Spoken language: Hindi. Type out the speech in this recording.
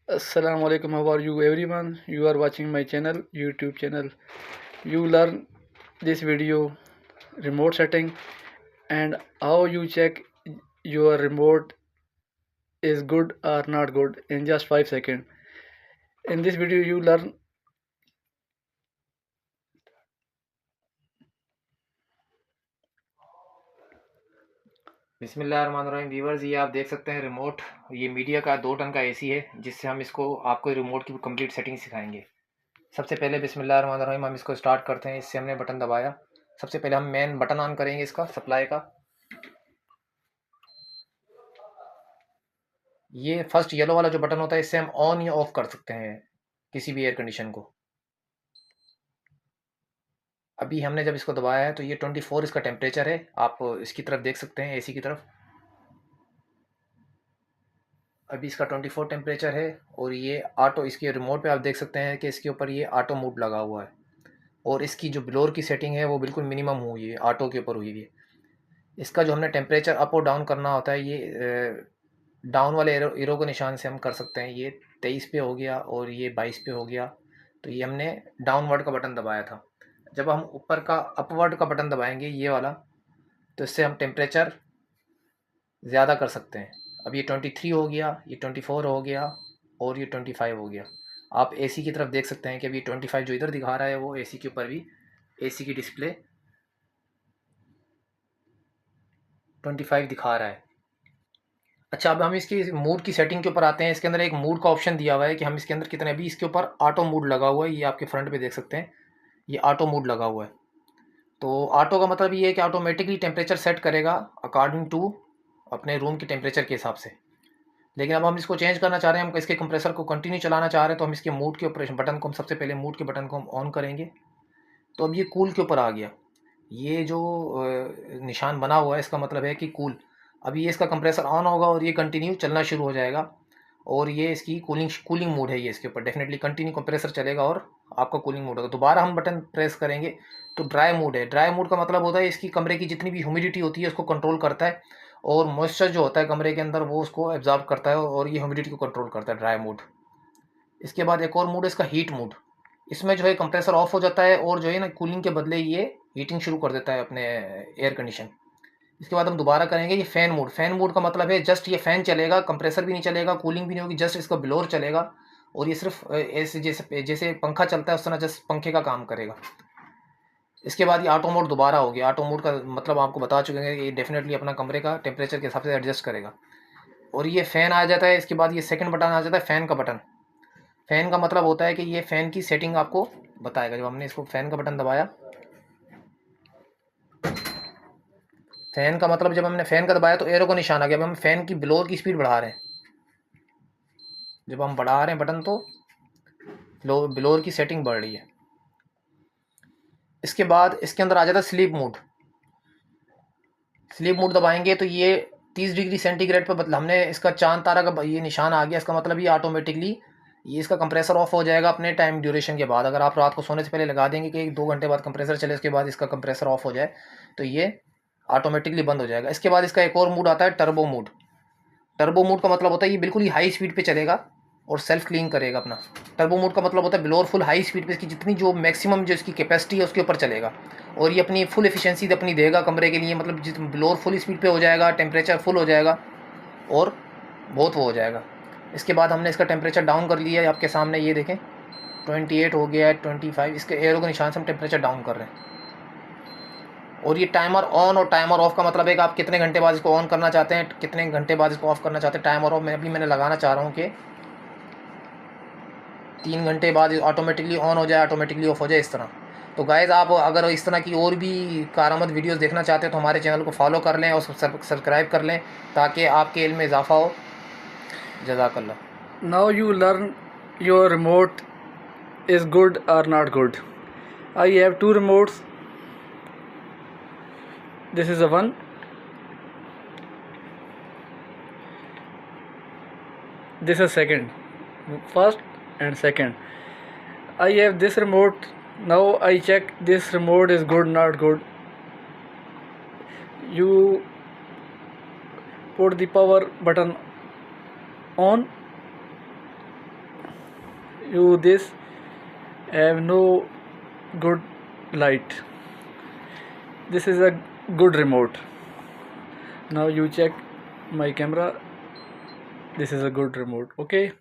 Assalamu alaikum. How are you, everyone? You are watching my channel, YouTube channel. You learn this video remote setting and how you check your remote is good or not good in just 5 seconds. In this video, you learn. बिस्मिल्लाहिर्रहमानिर्रहीम व्यूवर्स, ये आप देख सकते हैं रिमोट। ये मीडिया का 2 टन का एसी है जिससे हम इसको आपको रिमोट की कंप्लीट सेटिंग सिखाएंगे। सबसे पहले बिस्मिल्लाहिर्रहमानिर्रहीम हम इसको स्टार्ट करते हैं। इससे हमने बटन दबाया। सबसे पहले हम मेन बटन ऑन करेंगे इसका सप्लाई का। ये फर्स्ट येलो वाला जो बटन होता है इससे हम ऑन या ऑफ कर सकते हैं किसी भी एयर कंडीशन को। अभी हमने जब इसको दबाया है तो ये 24 इसका टेम्परेचर है। आप इसकी तरफ देख सकते हैं, एसी की तरफ। अभी इसका 24 टेम्परेचर है। और ये ऑटो, इसके रिमोट पे आप देख सकते हैं कि इसके ऊपर ये ऑटो मोड लगा हुआ है। और इसकी जो ब्लोर की सेटिंग है वो बिल्कुल मिनिमम हुई है, ऑटो के ऊपर हुई है। इसका जो हमने टेम्परेचर अप और डाउन करना होता है, ये डाउन वाले एरो के निशान से हम कर सकते हैं। ये 23 पे हो गया और ये 22 पे हो गया। तो ये हमने डाउनवर्ड का बटन दबाया था। जब हम ऊपर का अपवर्ड का बटन दबाएंगे, ये वाला, तो इससे हम टेम्परेचर ज़्यादा कर सकते हैं। अब ये 23 हो गया, ये 24 हो गया और ये 25 हो गया। आप एसी की तरफ देख सकते हैं कि अभी 25 जो इधर दिखा रहा है वो एसी के ऊपर भी, एसी की डिस्प्ले 25 दिखा रहा है। अच्छा, अब हम इसकी मूड की सेटिंग के ऊपर आते हैं। इसके अंदर एक मूड का ऑप्शन दिया हुआ है कि हम इसके अंदर कितने, अभी इसके ऊपर ऑटो मूड लगा हुआ है। ये आपके फ्रंट पे देख सकते हैं, ये ऑटो मूड लगा हुआ है। तो ऑटो का मतलब ये है कि ऑटोमेटिकली टेम्परेचर सेट करेगा अकॉर्डिंग टू अपने रूम के टेम्परेचर के हिसाब से। लेकिन अब हम इसको चेंज करना चाह रहे हैं, हम इसके कंप्रेसर को कंटिन्यू चलाना चाह रहे हैं, तो हम इसके मूड के ऑपरेशन बटन को, हम सबसे पहले मूड के बटन को हम ऑन करेंगे। तो अब ये कूल के ऊपर आ गया। ये जो निशान बना हुआ है इसका मतलब है कि कूल। अभी ये इसका कंप्रेसर ऑन होगा और ये कंटिन्यू चलना शुरू हो जाएगा। और ये इसकी कूलिंग कूलिंग मोड है। ये इसके ऊपर डेफिनेटली कंटिन्यू कंप्रेसर चलेगा और आपका कूलिंग मोड होगा। दोबारा हम बटन प्रेस करेंगे तो ड्राई मोड है। ड्राई मोड का मतलब होता है इसकी कमरे की जितनी भी ह्यूमिडिटी होती है उसको कंट्रोल करता है। और मॉइस्चर जो होता है कमरे के अंदर वो उसको एब्जॉर्ब करता है और ये ह्यूमिडिटी को कंट्रोल करता है, ड्राई मोड। इसके बाद एक और मोड है इसका, हीट मोड। इसमें जो है कंप्रेसर ऑफ हो जाता है और जो है ना कूलिंग के बदले ये हीटिंग शुरू कर देता है अपने एयर कंडीशन। इसके बाद हम दोबारा करेंगे ये फ़ैन मोड। फ़ैन मोड का मतलब है जस्ट ये फ़ैन चलेगा, कंप्रेसर भी नहीं चलेगा, कूलिंग भी नहीं होगी, जस्ट इसका ब्लोअर चलेगा। और ये सिर्फ ऐसे जैसे जैसे पंखा चलता है उस तरह जस्ट पंखे का काम करेगा। इसके बाद ये ऑटो मोड दोबारा हो गया। ऑटो मोड का मतलब आपको बता चुके हैं कि ये डेफिनेटली अपना कमरे का टेम्परेचर के हिसाब से एडजस्ट करेगा। और ये फ़ैन आ जाता है। इसके बाद ये सेकंड बटन आ जाता है, फ़ैन का बटन। फ़ैन का मतलब होता है कि ये फ़ैन की सेटिंग आपको बताएगा। जब हमने इसको फ़ैन का बटन दबाया, फ़ैन का मतलब जब हमने फ़ैन का दबाया तो एरो का निशान आ गया। अब हम फ़ैन की ब्लोअर की स्पीड बढ़ा रहे हैं। जब हम बढ़ा रहे हैं बटन तो ब्लोअर की सेटिंग बढ़ रही है। इसके बाद इसके अंदर आ जाता है स्लीप मोड। स्लीप मोड दबाएंगे तो ये 30 डिग्री सेंटीग्रेड पर बदला, हमने इसका चांद तारा का ये निशान आ गया। इसका मतलब ये ऑटोमेटिकली ये इसका कंप्रेसर ऑफ हो जाएगा अपने टाइम ड्यूरेशन के बाद। अगर आप रात को सोने से पहले लगा देंगे कि 2 घंटे बाद कंप्रेसर चले, उसके बाद इसका कंप्रेसर ऑफ हो जाए तो ये ऑटोमेटिकली बंद हो जाएगा। इसके बाद इसका एक और मूड आता है, टर्बो मूड। टर्बो मोड का मतलब होता है ये बिल्कुल ही हाई स्पीड पे चलेगा और सेल्फ क्लीन करेगा अपना। टर्बो मोड का मतलब होता है ब्लोअर फुल हाई स्पीड पे इसकी जितनी जो मैक्सिमम जो इसकी कैपेसिटी है उसके ऊपर चलेगा। और ये अपनी फुल एफिशिएंसी अपनी देगा कमरे के लिए। मतलब जित ब्लोअर फुल स्पीड पे हो जाएगा, टेम्परेचर फुल हो जाएगा और बहुत वो हो जाएगा। इसके बाद हमने इसका टेम्परेचर डाउन कर लिया है, आपके सामने ये देखें 28 हो गया है, 25। इसके एरो के निशान से हम टेम्परेचर डाउन कर रहे हैं। और ये टाइमर ऑन और टाइमर ऑफ का मतलब है कि आप कितने घंटे बाद इसको ऑन करना चाहते हैं, कितने घंटे बाद इसको ऑफ करना चाहते हैं। टाइमर ऑफ मैंने लगाना चाह रहा हूँ कि 3 घंटे बाद ऑटोमेटिकली ऑन हो जाए, ऑटोमेटिकली ऑफ हो जाए, इस तरह। तो गाइज़, आप अगर इस तरह की और भी कारआमद वीडियोस देखना चाहते हैं तो हमारे चैनल को फॉलो कर लें और सब्सक्राइब कर लें ताकि आपके इल्म में इजाफ़ा हो। जज़ाकल्लाह। Now you learn your remote is good or not good. I have two remotes. This is the one. This is second. First and second. I have this remote. Now I check this remote is good, not good. You put the power button on you this have no good light. This is a good remote. Now you check my camera. This is a good remote. Okay.